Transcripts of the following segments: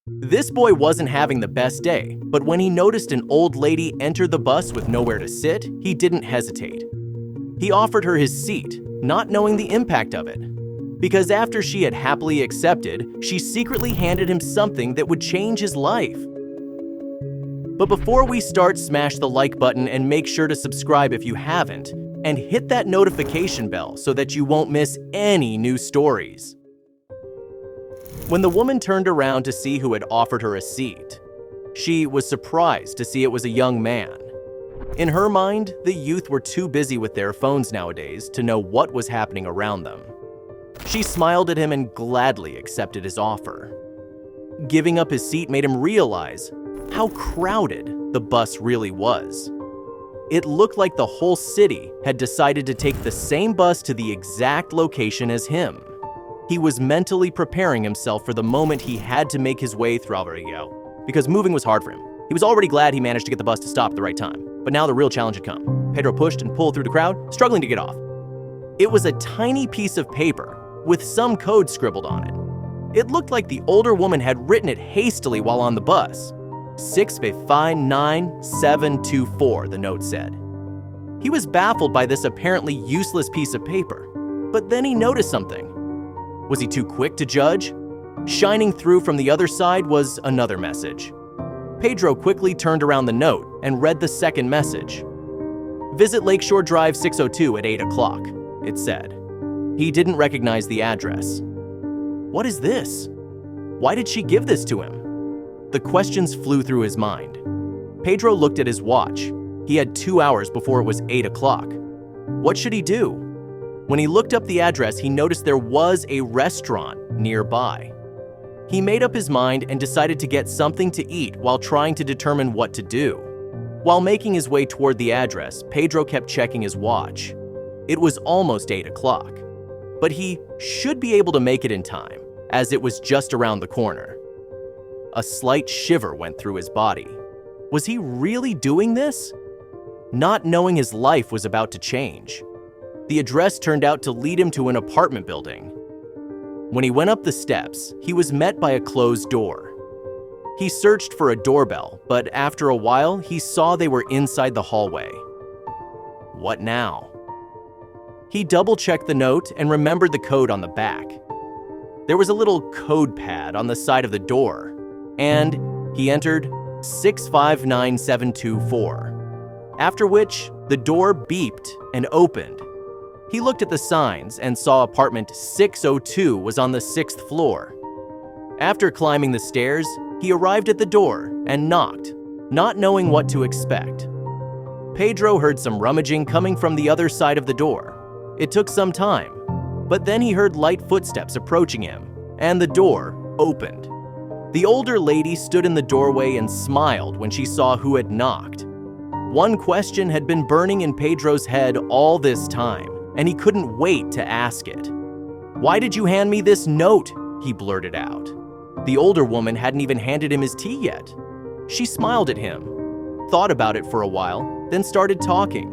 This boy wasn't having the best day, but when he noticed an old lady enter the bus with nowhere to sit, he didn't hesitate. He offered her his seat, not knowing the impact of it. Because after she had happily accepted, she secretly handed him something that would change his life. But before we start, smash the like button and make sure to subscribe if you haven't, and hit that notification bell so that you won't miss any new stories. When the woman turned around to see who had offered her a seat, she was surprised to see it was a young man. In her mind, the youth were too busy with their phones nowadays to know what was happening around them. She smiled at him and gladly accepted his offer. Giving up his seat made him realize how crowded the bus really was. It looked like the whole city had decided to take the same bus to the exact location as him. He was mentally preparing himself for the moment he had to make his way through Alvaro, because moving was hard for him. He was already glad he managed to get the bus to stop at the right time, but now the real challenge had come. Pedro pushed and pulled through the crowd, struggling to get off. It was a tiny piece of paper with some code scribbled on it. It looked like the older woman had written it hastily while on the bus. 659724, the note said. He was baffled by this apparently useless piece of paper, but then he noticed something. Was he too quick to judge? Shining through from the other side was another message. Pedro quickly turned around the note and read the second message. Visit Lakeshore Drive 602 at 8 o'clock, it said. He didn't recognize the address. What is this? Why did she give this to him? The questions flew through his mind. Pedro looked at his watch. He had 2 hours before it was 8 o'clock. What should he do? When he looked up the address, he noticed there was a restaurant nearby. He made up his mind and decided to get something to eat while trying to determine what to do. While making his way toward the address, Pedro kept checking his watch. It was almost 8 o'clock, but he should be able to make it in time, as it was just around the corner. A slight shiver went through his body. Was he really doing this? Not knowing his life was about to change. The address turned out to lead him to an apartment building. When he went up the steps, he was met by a closed door. He searched for a doorbell, but after a while, he saw they were inside the hallway. What now? He double-checked the note and remembered the code on the back. There was a little code pad on the side of the door, and he entered 659724, after which the door beeped and opened. He looked at the signs and saw apartment 602 was on the 6th floor. After climbing the stairs, he arrived at the door and knocked, not knowing what to expect. Pedro heard some rummaging coming from the other side of the door. It took some time, but then he heard light footsteps approaching him, and the door opened. The older lady stood in the doorway and smiled when she saw who had knocked. One question had been burning in Pedro's head all this time, and he couldn't wait to ask it. "Why did you hand me this note?" he blurted out. The older woman hadn't even handed him his tea yet. She smiled at him, thought about it for a while, then started talking,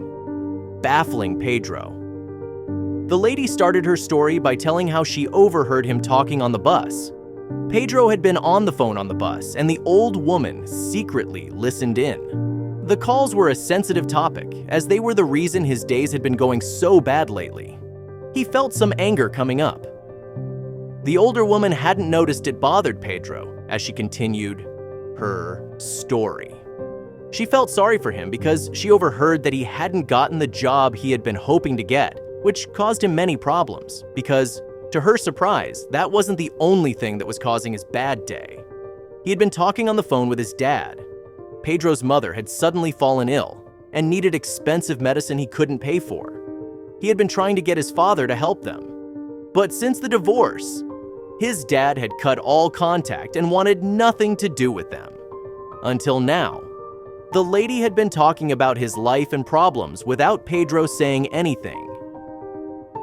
baffling Pedro. The lady started her story by telling how she overheard him talking on the bus. Pedro had been on the phone on the bus, and the old woman secretly listened in. The calls were a sensitive topic, as they were the reason his days had been going so bad lately. He felt some anger coming up. The older woman hadn't noticed it bothered Pedro as she continued her story. She felt sorry for him because she overheard that he hadn't gotten the job he had been hoping to get, which caused him many problems because, to her surprise, that wasn't the only thing that was causing his bad day. He had been talking on the phone with his dad. Pedro's mother had suddenly fallen ill and needed expensive medicine he couldn't pay for. He had been trying to get his father to help them. But since the divorce, his dad had cut all contact and wanted nothing to do with them. Until now, the lady had been talking about his life and problems without Pedro saying anything.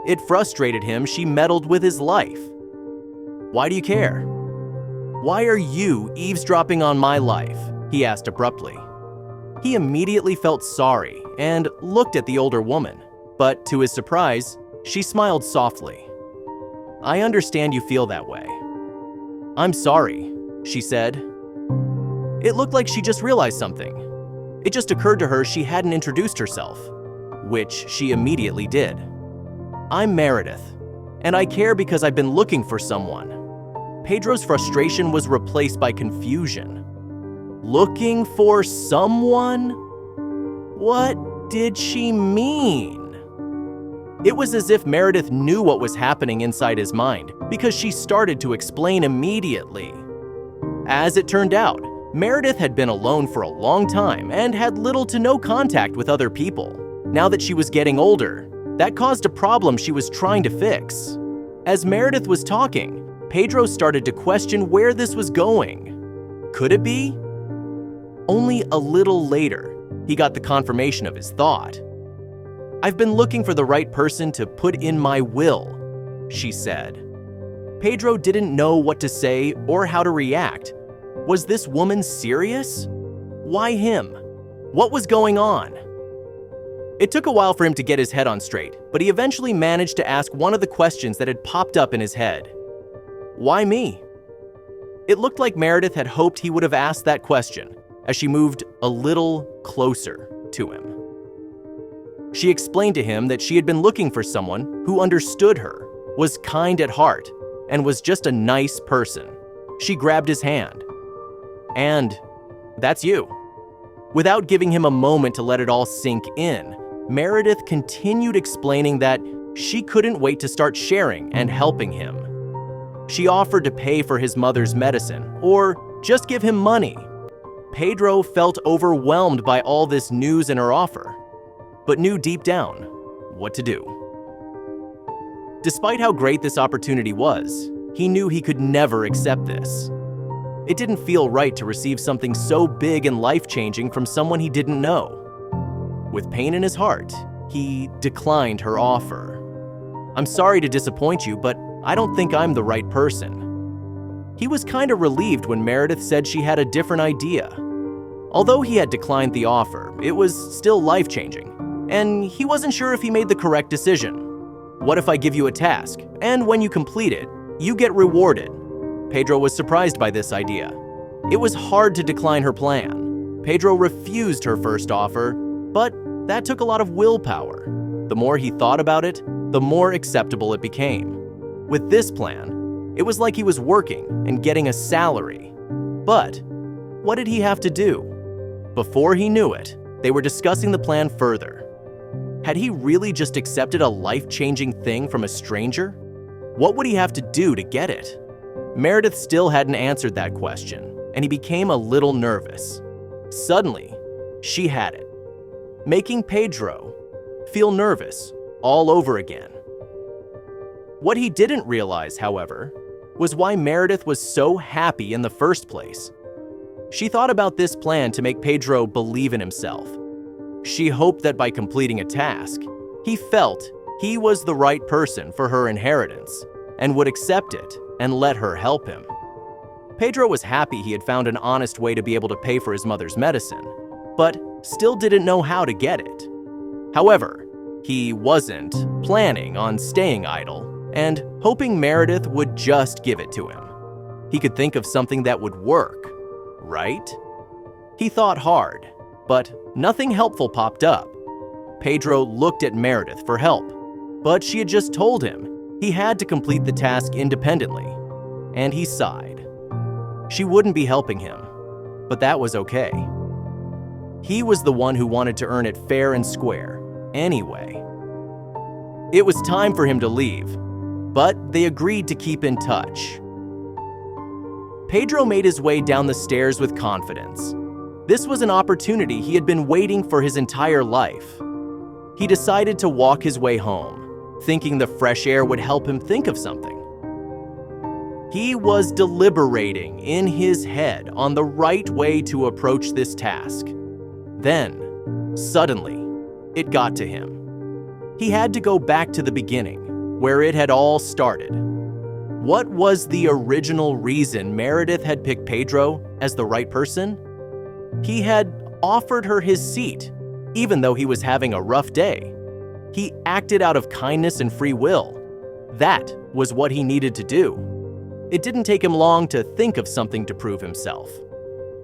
It frustrated him she meddled with his life. "Why do you care? Why are you eavesdropping on my life?" he asked abruptly. He immediately felt sorry and looked at the older woman, but to his surprise, she smiled softly. "I understand you feel that way. I'm sorry," she said. It looked like she just realized something. It just occurred to her she hadn't introduced herself, which she immediately did. I'm Meredith, and I care because I've been looking for someone. Pedro's frustration was replaced by confusion. Looking for someone? What did she mean? It was as if Meredith knew what was happening inside his mind because she started to explain immediately. As it turned out, Meredith had been alone for a long time and had little to no contact with other people. Now that she was getting older, that caused a problem she was trying to fix. As Meredith was talking, Pedro started to question where this was going. Could it be? Only a little later, he got the confirmation of his thought. I've been looking for the right person to put in my will, she said. Pedro didn't know what to say or how to react. Was this woman serious? Why him? What was going on? It took a while for him to get his head on straight, but he eventually managed to ask one of the questions that had popped up in his head. Why me? It looked like Meredith had hoped he would have asked that question as she moved a little closer to him. She explained to him that she had been looking for someone who understood her, was kind at heart, and was just a nice person. She grabbed his hand. And that's you. Without giving him a moment to let it all sink in, Meredith continued explaining that she couldn't wait to start sharing and helping him. She offered to pay for his mother's medicine or just give him money. Pedro felt overwhelmed by all this news in her offer, but knew deep down what to do. Despite how great this opportunity was, he knew he could never accept this. It didn't feel right to receive something so big and life-changing from someone he didn't know. With pain in his heart, he declined her offer. I'm sorry to disappoint you, but I don't think I'm the right person. He was kind of relieved when Meredith said she had a different idea. Although he had declined the offer, it was still life-changing, and he wasn't sure if he made the correct decision. What if I give you a task, and when you complete it, you get rewarded? Pedro was surprised by this idea. It was hard to decline her plan. Pedro refused her first offer, but that took a lot of willpower. The more he thought about it, the more acceptable it became. With this plan, it was like he was working and getting a salary. But what did he have to do? Before he knew it, they were discussing the plan further. Had he really just accepted a life-changing thing from a stranger? What would he have to do to get it? Meredith still hadn't answered that question, and he became a little nervous. Suddenly, she had it, making Pedro feel nervous all over again. What he didn't realize, however, was why Meredith was so happy in the first place. She thought about this plan to make Pedro believe in himself. She hoped that by completing a task, he felt he was the right person for her inheritance and would accept it and let her help him. Pedro was happy he had found an honest way to be able to pay for his mother's medicine, but still didn't know how to get it. However, he wasn't planning on staying idle and hoping Meredith would just give it to him. He could think of something that would work, right? He thought hard, but nothing helpful popped up. Pedro looked at Meredith for help, but she had just told him he had to complete the task independently, and he sighed. She wouldn't be helping him, but that was okay. He was the one who wanted to earn it fair and square, anyway. It was time for him to leave, but they agreed to keep in touch. Pedro made his way down the stairs with confidence. This was an opportunity he had been waiting for his entire life. He decided to walk his way home, thinking the fresh air would help him think of something. He was deliberating in his head on the right way to approach this task. Then, suddenly, it got to him. He had to go back to the beginning, where it had all started. What was the original reason Meredith had picked Pedro as the right person? He had offered her his seat, even though he was having a rough day. He acted out of kindness and free will. That was what he needed to do. It didn't take him long to think of something to prove himself.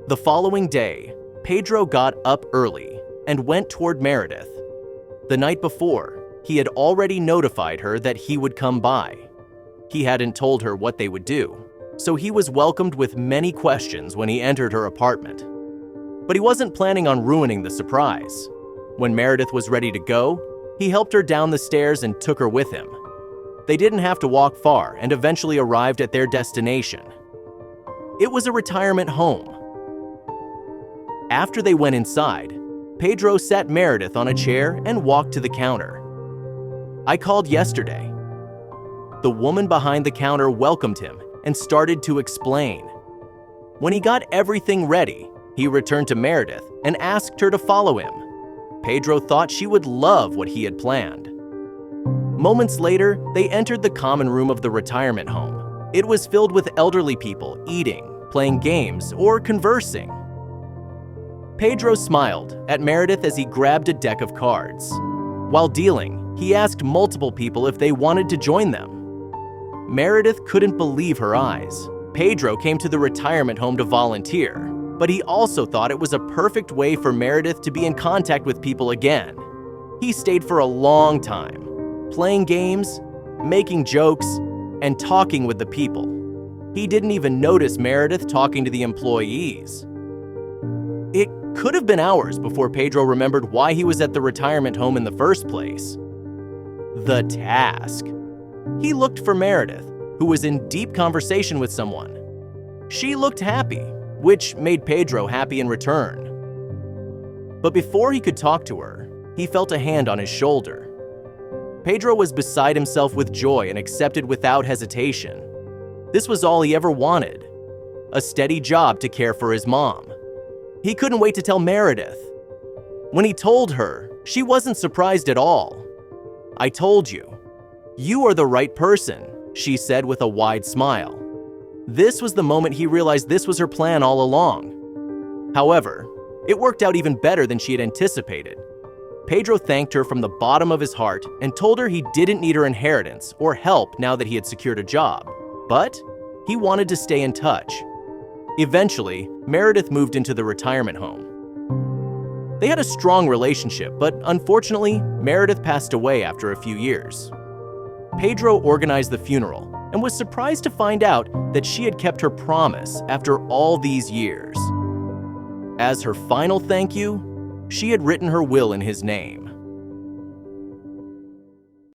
The following day, Pedro got up early and went toward Meredith. The night before, he had already notified her that he would come by. He hadn't told her what they would do, so he was welcomed with many questions when he entered her apartment. But he wasn't planning on ruining the surprise. When Meredith was ready to go, he helped her down the stairs and took her with him. They didn't have to walk far and eventually arrived at their destination. It was a retirement home. After they went inside, Pedro sat Meredith on a chair and walked to the counter. "I called yesterday." The woman behind the counter welcomed him and started to explain. When he got everything ready, he returned to Meredith and asked her to follow him. Pedro thought she would love what he had planned. Moments later, they entered the common room of the retirement home. It was filled with elderly people eating, playing games, or conversing. Pedro smiled at Meredith as he grabbed a deck of cards. While dealing, he asked multiple people if they wanted to join them. Meredith couldn't believe her eyes. Pedro came to the retirement home to volunteer, but he also thought it was a perfect way for Meredith to be in contact with people again. He stayed for a long time, playing games, making jokes, and talking with the people. He didn't even notice Meredith talking to the employees. It could have been hours before Pedro remembered why he was at the retirement home in the first place. The task. He looked for Meredith, who was in deep conversation with someone. She looked happy, which made Pedro happy in return. But before he could talk to her, he felt a hand on his shoulder. Pedro was beside himself with joy and accepted without hesitation. This was all he ever wanted, a steady job to care for his mom. He couldn't wait to tell Meredith. When he told her, she wasn't surprised at all. "I told you. You are the right person," she said with a wide smile. This was the moment he realized this was her plan all along. However, it worked out even better than she had anticipated. Pedro thanked her from the bottom of his heart and told her he didn't need her inheritance or help now that he had secured a job, but he wanted to stay in touch. Eventually, Meredith moved into the retirement home. They had a strong relationship, but unfortunately, Meredith passed away after a few years. Pedro organized the funeral and was surprised to find out that she had kept her promise after all these years. As her final thank you, she had written her will in his name.